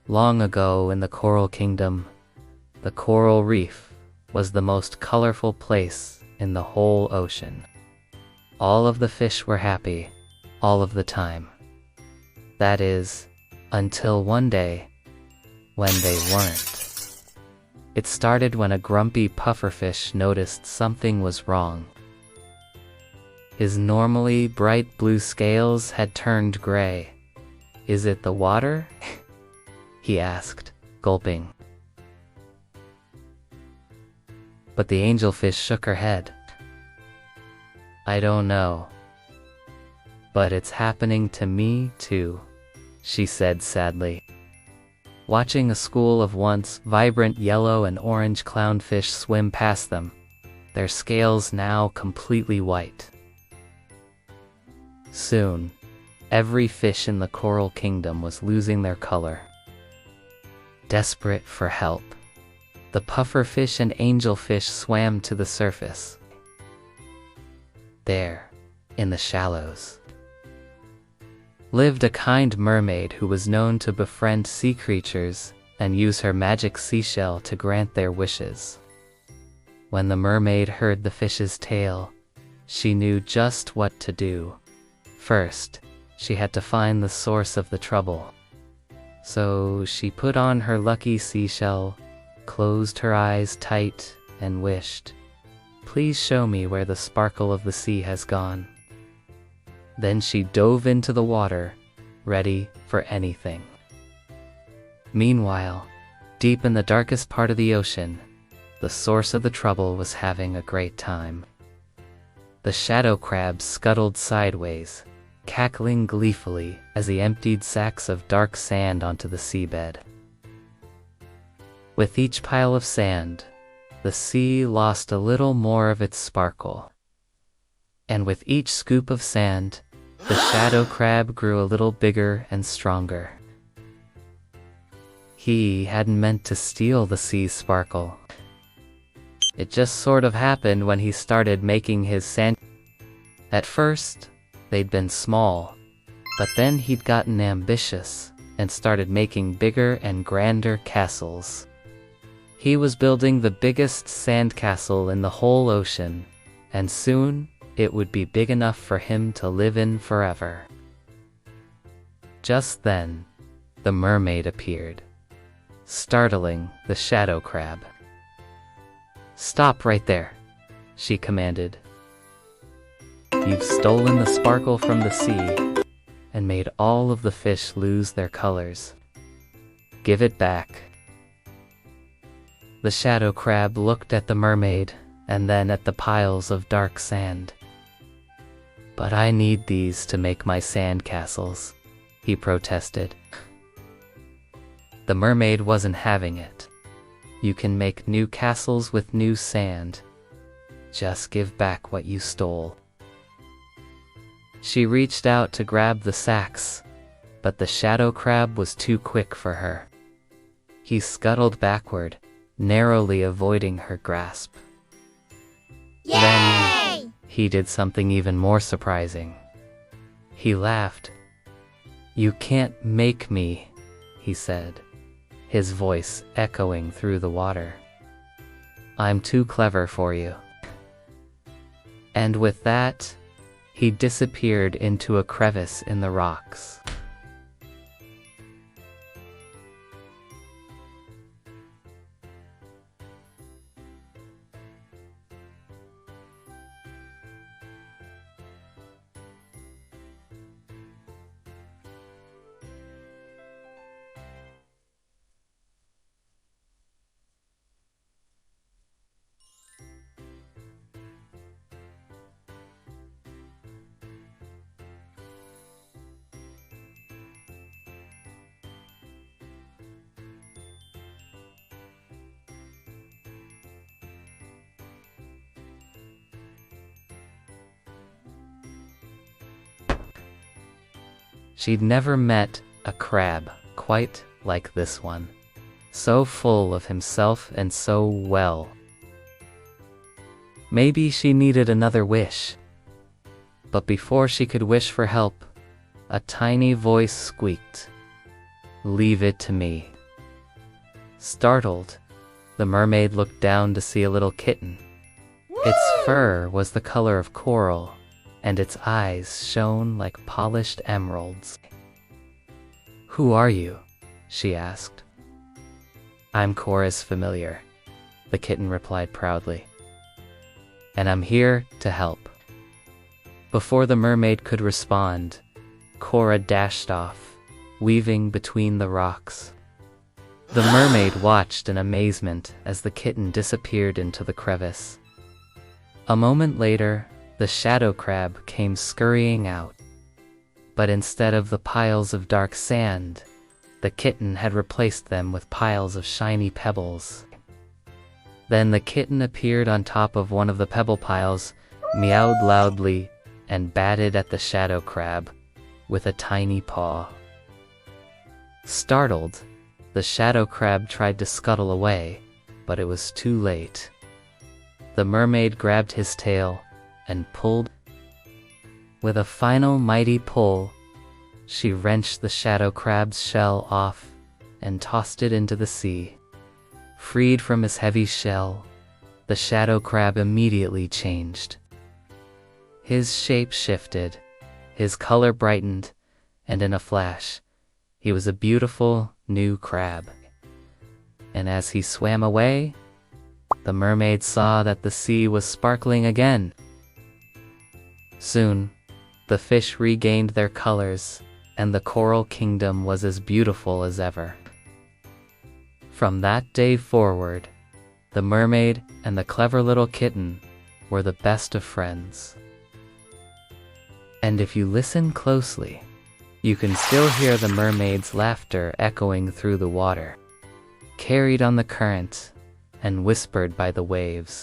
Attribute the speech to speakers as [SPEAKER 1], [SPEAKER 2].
[SPEAKER 1] Long ago in the Coral Kingdom, the coral reef was the most colorful place in the whole ocean. All of the fish were happy, all of the time. That is, until one day, when they weren't. It started when a grumpy pufferfish noticed something was wrong. His normally bright blue scales had turned gray. "Is it the water?" he asked, gulping. But the angelfish shook her head. "I don't know. But it's happening to me too," she said sadly. Watching a school of once vibrant yellow and orange clownfish swim past them, their scales now completely white. Soon, every fish in the Coral Kingdom was losing their color. Desperate for help, the pufferfish and angelfish swam to the surface. There, in the shallows, lived a kind mermaid who was known to befriend sea creatures and use her magic seashell to grant their wishes. When the mermaid heard the fish's tale, she knew just what to do. First, she had to find the source of the trouble. So she put on her lucky seashell, closed her eyes tight, and wished, "Please show me where the sparkle of the sea has gone." Then she dove into the water, ready for anything. Meanwhile, deep in the darkest part of the ocean, the source of the trouble was having a great time. The shadow crab scuttled sideways, cackling gleefully as he emptied sacks of dark sand onto the seabed. With each pile of sand, the sea lost a little more of its sparkle. And with each scoop of sand, the shadow crab grew a little bigger and stronger. He hadn't meant to steal the sea's sparkle. It just sort of happened when he started making his sand. At first, they'd been small, but then he'd gotten ambitious and started making bigger and grander castles. He was building the biggest sandcastle in the whole ocean, and soon it would be big enough for him to live in forever. Just then, the mermaid appeared, startling the shadow crab. "Stop right there," she commanded. "You've stolen the sparkle from the sea and made all of the fish lose their colors. Give it back." The shadow crab looked at the mermaid and then at the piles of dark sand. "But I need these to make my sandcastles," he protested. The mermaid wasn't having it. "You can make new castles with new sand. Just give back what you stole." She reached out to grab the sacks, but the shadow crab was too quick for her. He scuttled backward, narrowly avoiding her grasp.
[SPEAKER 2] Yay!
[SPEAKER 1] Then he did something even more surprising. He laughed. "You can't make me," he said, his voice echoing through the water. "I'm too clever for you." And with that, he disappeared into a crevice in the rocks. She'd never met a crab quite like this one, so full of himself and so well. Maybe she needed another wish. But before she could wish for help, a tiny voice squeaked, "Leave it to me." Startled, the mermaid looked down to see a little kitten. Its fur was the color of coral, and its eyes shone like polished emeralds. "Who are you?" she asked. "I'm Cora's familiar," the kitten replied proudly. "And I'm here to help." Before the mermaid could respond, Cora dashed off, weaving between the rocks. The mermaid watched in amazement as the kitten disappeared into the crevice. A moment later, the shadow crab came scurrying out. But instead of the piles of dark sand, the kitten had replaced them with piles of shiny pebbles. Then the kitten appeared on top of one of the pebble piles, meowed loudly, and batted at the shadow crab with a tiny paw. Startled, the shadow crab tried to scuttle away, but it was too late. The mermaid grabbed his tail and pulled. With a final mighty pull, she wrenched the shadow crab's shell off and tossed it into the sea. Freed from his heavy shell, the shadow crab immediately changed. His shape shifted, his color brightened, and in a flash, he was a beautiful new crab. And as he swam away, the mermaid saw that the sea was sparkling again. Soon, the fish regained their colors, and the coral kingdom was as beautiful as ever. From that day forward, the mermaid and the clever little kitten were the best of friends. And if you listen closely, you can still hear the mermaid's laughter echoing through the water, carried on the current and whispered by the waves.